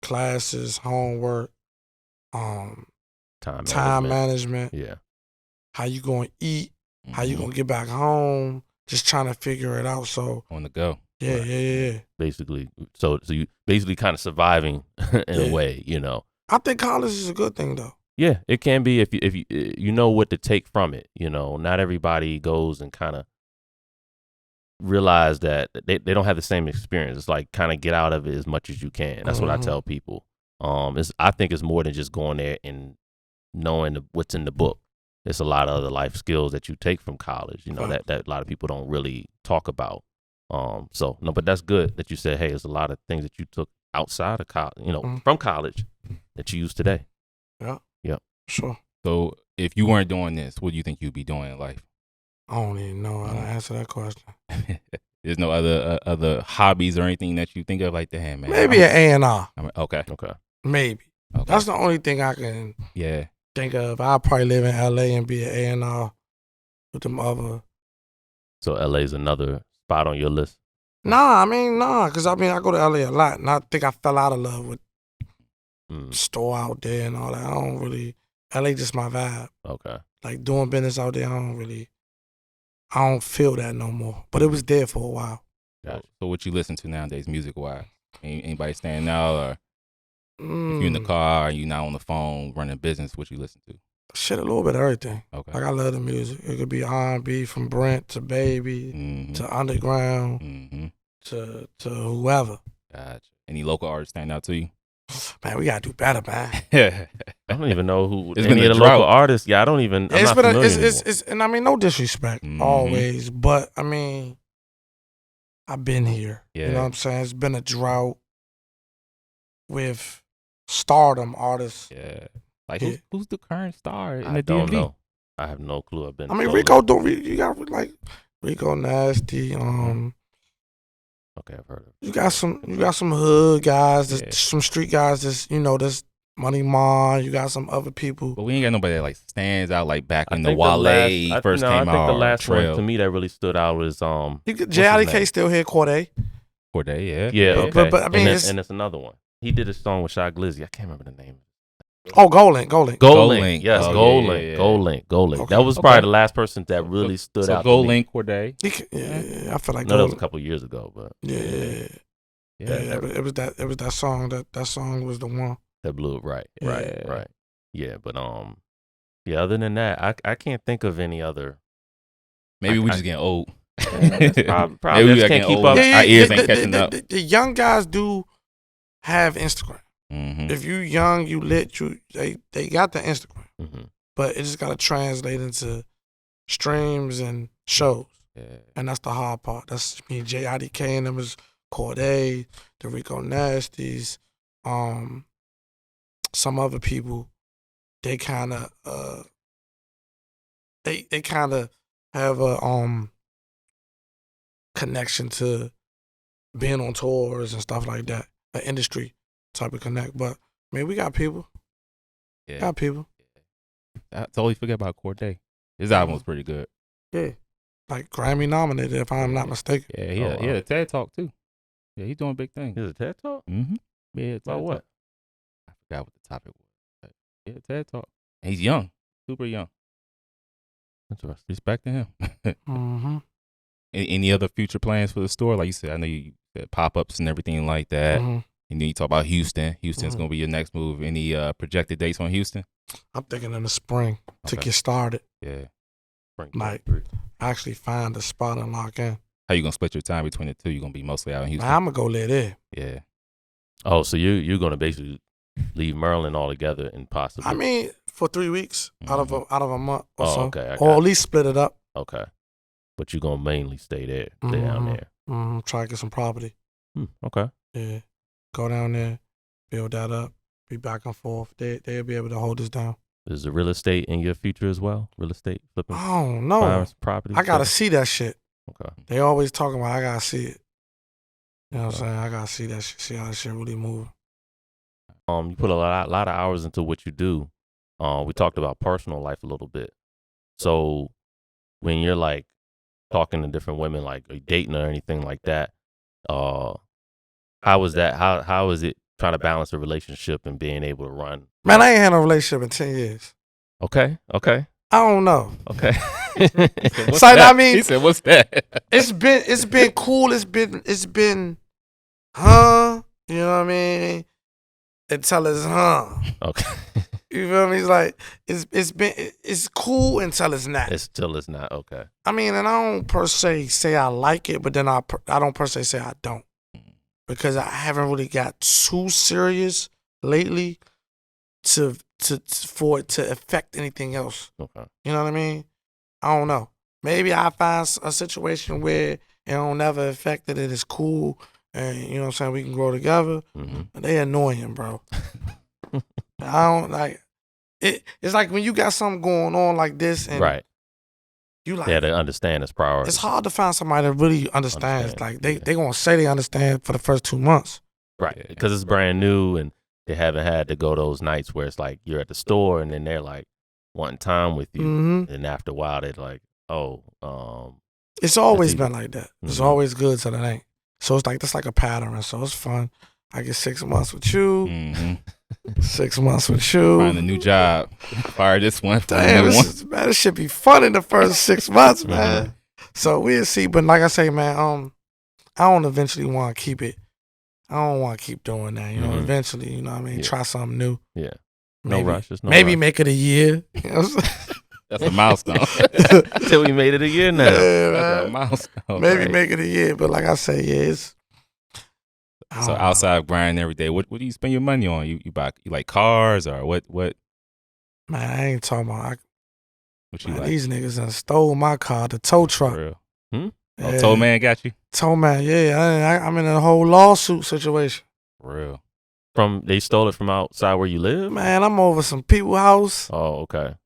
Classes, homework, Time management. Yeah. How you gonna eat? How you gonna get back home? Just trying to figure it out. So On the go? Yeah, Right. yeah. Basically, so you basically kind of surviving in a way, you know. I think college is a good thing though. Yeah, it can be if you know what to take from it. You know, not everybody goes and kind of realize that they don't have the same experience. It's like kind of get out of it as much as you can. That's what I tell people. I think it's more than just going there and knowing what's in the book. It's a lot of other life skills that you take from college. You know that a lot of people don't really talk about. So no, but that's good that you said, hey, there's a lot of things that you took outside of college, you know, from college that you use today. Yeah. Yeah. Sure. So if you weren't doing this, what do you think you'd be doing in life? I don't even know how to answer that question. There's no other hobbies or anything that you think of like that, man. Maybe an A&R. Okay. Maybe. Okay. That's the only thing I can think of. I'll probably live in LA and be an A&R with them other. So LA's another spot on your list? Nah, because I go to LA a lot, and I think I fell out of love with store out there and all that. I don't really, LA just my vibe. Okay. Like doing business out there, I don't feel that no more. But it was there for a while. Gotcha. So what you listen to nowadays, music wise? Anybody standing out, or if you're in the car, or you not on the phone running business, what you listen to? Shit, a little bit of everything. Okay. Like I love the music. It could be R&B from Brent to Baby to Underground to whoever. Gotcha. Any local artists stand out to you? Man, we gotta do better, man. Yeah. I don't even know who It's any been of a the local drought. artists. Yeah, I don't even. I'm not familiar anymore. And I mean, no disrespect always, but I mean, I've been here. Yeah. You know what I'm saying? It's been a drought with stardom artists. Yeah. Like who's the current star in the I don't DMV? know. I have no clue. I've been. I mean, you got like Rico Nasty. Okay, I've heard of it. You got some hood guys, some street guys. That's Money Ma. You got some other people. But we ain't got nobody that like stands out like back in the think Wale first came out. I think the last Trail. one to me that really stood out was JIDK still here, Corday. Corday, Yeah, okay. But I mean, and it's another one. He did a song with Shy Glizzy. I can't remember the name. Oh, Gold Link. Link. Yes, Oh, Gold yeah, Link. yeah. Gold Link. Okay. That was probably the last person that really stood out. Gold to me. Link, Corday. Yeah, I feel like No, that was a couple years ago, but yeah. It was that song. That song was the one that blew it. Right. Yeah. Yeah, but other than that, I can't think of any other. Maybe we just getting old. Probably Maybe we just can't can't keep old. up. Our ears ain't catching up. The young guys do have Instagram. If you young, you lit, they got the Instagram, but it just got to translate into streams and shows, and that's the hard part. That's me, JIDK and them is Corday, the Rico Nasties, some other people. They kind of they kind of have a connection to being on tours and stuff like that, an industry type of connect. But I mean, we got people. Got people. I totally forget about Corday. His album was pretty good. Yeah. Like Grammy nominated, if I'm not mistaken. Yeah, he had a TED Talk too. Yeah, he's doing big things. Is it TED Talk? Yeah, about what? I forgot what the topic was. But yeah, TED Talk. And he's young, super young. Interesting. Respect to him. Any other future plans for the store? Like you said, I know you said pop-ups and everything like that. And then you talk about Houston. Houston's going to be your next move. Any projected dates on Houston? I'm thinking in the spring to get started. Yeah. Like, actually find a spot and lock in. How you going to split your time between the two? You going to be mostly out in Houston? I'm going to go live there. Yeah. Oh, so you're going to basically leave Maryland altogether and possibly. I mean, for 3 weeks out of a month or so. Okay. Or at least split it up. Okay. But you're going to mainly stay there, stay down there. Try to get some property. Okay. Yeah. Go down there, build that up, be back and forth. They'll be able to hold us down. Is the real estate in your future as well? Real estate flipping? I don't know. Buying property? I got to see that shit. Okay. They always talking about I got to see it. You know what I'm saying? I got to see that shit, see how that shit really moving. You put a lot of hours into what you do. We talked about personal life a little bit. So when you're like talking to different women, like are you dating or anything like that, how is that? How is it trying to balance a relationship and being able to run? Man, I ain't had no relationship in 10 years. Okay. I don't know. Okay. It's like, I mean, he said, "What's that?" it's been cool. It's been, huh? You know what I mean? Until it's Okay. You feel me? It's like it's cool until it's not. It's still it's not okay. I mean, and I don't per se say I like it, but then I don't per se say I don't, because I haven't really got too serious lately for it to affect anything else. Okay. You know what I mean? I don't know. Maybe I find a situation where it don't never affect it. It's cool, and you know what I'm saying, we can grow together. But they annoying, bro. I don't like it. It's like when you got something going on like this, and Right. you like, Yeah, to understand its priority. it's hard to find somebody that really understands. Like they gonna say they understand for the first 2 months. Right. Because it's brand new and they haven't had to go those nights where it's like you're at the store and then they're like wanting time with you. Mm-hmm. And after a while they're like, oh, It's always either. been like that. It's always good till it ain't. So it's like that's like a pattern. So it's fun. I get 6 months with you, 6 months with you. Find a new job. Fire this one. Damn, this should be fun in the first 6 months, man. So we'll see. But like I say, man, I don't eventually want to keep it. I don't want to keep doing that. You know, eventually, you know what I mean? Yeah. Try something new. Yeah. Maybe, no rush. There's no maybe rush. make it a year. You know what I'm saying? That's a milestone. Until we made it a year now. Yeah, That's a man. milestone. Maybe right? make it a year. But like I say, yeah, it's. So outside grinding every day, what do you spend your money on? You like cars or what Man, I ain't talking about. what you Man, like? these niggas done stole my car, the tow truck. For real. Yeah. Oh, tow man got you? Tow man, yeah. I'm in a whole lawsuit situation. For real. They stole it from outside where you live? Man, I'm over some people's house. Oh, okay.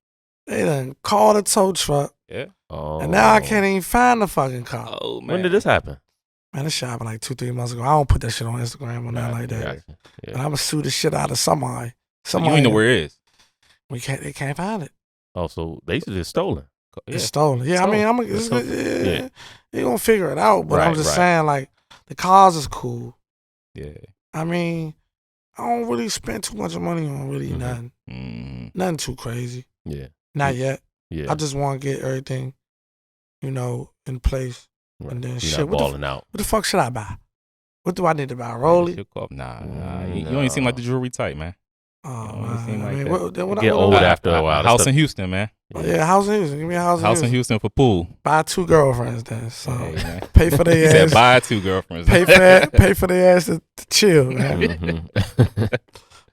They done called a tow truck, Yeah. Oh. and now I can't even find the fucking car. Oh man. When did this happen? Man, this shit happened like 2-3 months ago. I don't put that shit on Instagram or nothing like that. Gotcha. Yeah. And I'm gonna sue the shit out of somebody. You ain't know where it is. They can't find it. Oh, so basically it's stolen. Yeah. It's stolen. Yeah, I mean, It's stolen. Yeah. they gonna figure it out. But I'm Right, just right. saying, like, the cars is cool. Yeah. I mean, I don't really spend too much money on really nothing. Nothing too crazy. Yeah. Not yet. Yeah. I just want to get everything, in place. Right. And then You're shit, not what balling out. the fuck should I buy? What do I need to buy? Rolly? Nah. You don't even seem like the jewelry type, man. Oh, You don't seem man. like I mean, that. what Get I, old what, after a while. House in Houston, man. Yeah, house in Houston. Give me a house in House in Houston. Houston for pool. Buy 2 girlfriends then. So Hey, man. pay for He their said ass. buy 2 girlfriends. Pay for their ass to chill, man. Mhm.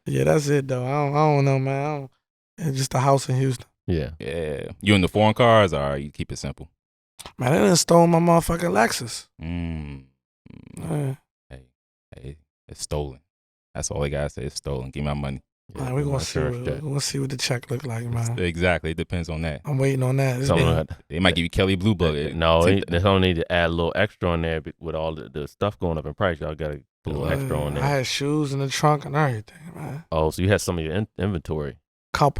Yeah, that's it though. I don't know, man. It's just a house in Houston. Yeah. Yeah. You in the foreign cars or you keep it simple? Man, they done stole my motherfucking Lexus. Hey, it's stolen. That's all they gotta say. It's stolen. Give me my money. Man, we gonna see what the check look like, man. Exactly. It depends on that. I'm waiting on that. They might give you Kelly Blue Book. No, they don't need to add a little extra on there with all the stuff going up in price. Y'all got to put a little extra on there. I had shoes in the trunk and everything, man. Oh, so you had some of your inventory.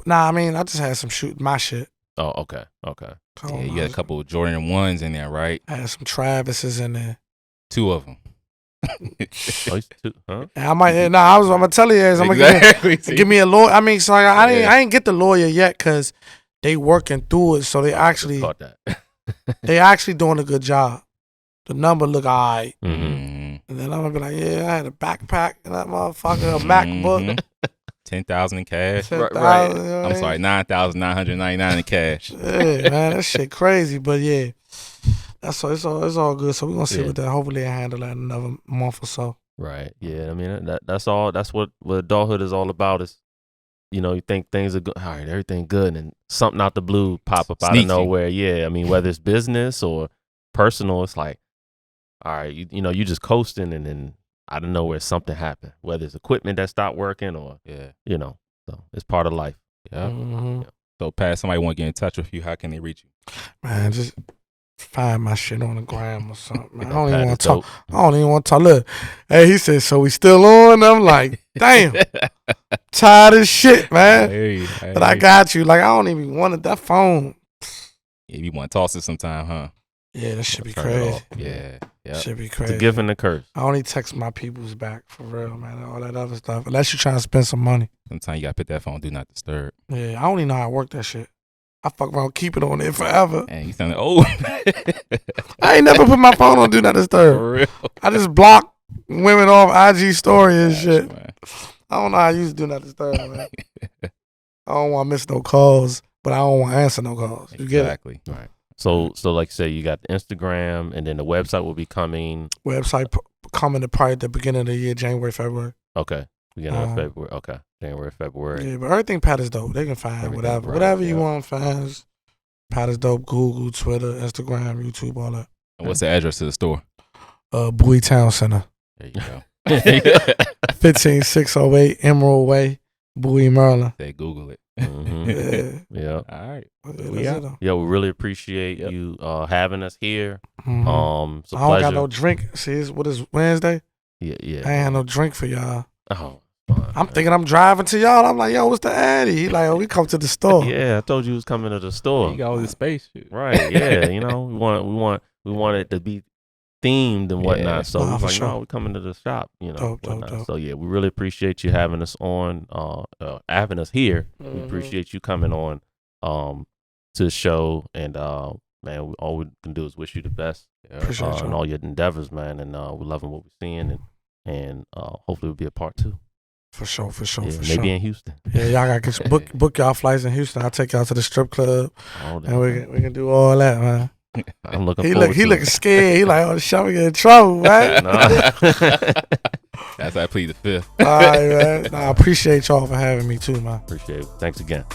Nah, I mean, I just had some my shit. Oh, okay. Yeah, you got a couple of Jordan 1s in there, right? I had some Travises in there. 2 of them. Oh, huh? And I'm gonna tell you, I'm Exactly. gonna give me a lawyer. I mean, so I didn't get the lawyer yet because they working through it. So they actually Caught that. they actually doing a good job. The number look alright. Mm-hmm. And then I'm gonna be like, yeah, I had a backpack and that motherfucker, a MacBook. 10,000 in cash. 10,000, Right. you know what I'm I sorry, mean? 9,999 in cash. Yeah, man, that shit crazy. But yeah, that's all. It's all good. So we're gonna see Yeah. what that. Hopefully, I handle that in another month or so. Right. Yeah. I mean, that's all. That's what adulthood is all about. Is you think things are good. All right, everything good, and something out the blue pop up out of Sneaky. nowhere. Yeah. I mean, whether it's business or personal, it's like, all right, you just coasting, and then out of nowhere something happened. Whether it's equipment that stopped working or so it's part of life. Yeah. Mm-hmm. So, Pat, somebody want to get in touch with you. How can they reach you? Man, just find my shit on the gram or something. Man. I don't Pat even is want to talk. dope. I don't even want to talk. Look, hey, he said, so we still on? I'm like, damn, tired as shit, man. Hey, But I got you. Like, I don't even want that phone. Yeah, you want to toss it sometime, huh? Yeah, that should be Turn it crazy. off. Yeah. Should be It's crazy. a gift and a curse. I only text my peoples back for real, man. All that other stuff. Unless you're trying to spend some money. Sometimes you got to put that phone do not disturb. Yeah, I don't even know how to work that shit. I fuck around, keep it on there forever. And you sound old. I ain't never put my phone on Do Not Disturb. For real. I just block women off IG story and shit. Man. I don't know how I used to Do Not Disturb, man. I don't want to miss no calls, but I don't want to answer no calls. You get it? Exactly. Right. So like you say, you got the Instagram, and then the website will be coming. Website coming to probably at the beginning of the year, January, February. Okay. Beginning of February. Okay. January, February. Yeah, but everything PATisDOPE. They can find Everything, whatever. right, Whatever you yeah. want, fans. PATisDOPE, Google, Twitter, Instagram, YouTube, all that. And what's the address to the store? Bowie Town Center. There you go. 15608 Emerald Way, Bowie, Maryland. They Google it. Mhm. Yeah. Yeah. All right. That's Yeah, we really appreciate you having us here. Mhm. It's a I don't pleasure. got no drink. See, what is Wednesday? Yeah. I ain't had no drink for y'all. Oh, fine, I'm man. thinking I'm driving to y'all. I'm like, yo, what's the Addy? He like, oh, we come to the store. Yeah, I told you was coming to the store. You got all this space. Shit. Right. Yeah. We want it to be themed and whatnot. Yeah. So Nah, we was for like, sure. no, we're coming to the shop. Dope. So yeah, we really appreciate you having us on, having us here. We Mhm. appreciate you coming on, to the show, and man, all we can do is wish you the best Appreciate in y'all. all your endeavors, man. And we're loving what we're seeing, and hopefully we'll be a part two. For sure. Yeah, maybe in Houston. Yeah, y'all got to book y'all flights in Houston. I'll take y'all to the strip club, All that, and man. we can do all that, man. I'm looking He forward to looking it. scared. He like, oh, the shot we get in trouble, right? Nah. That's how I plead the fifth. All right, man. Nah, I appreciate y'all for having me too, man. Appreciate it. Thanks again.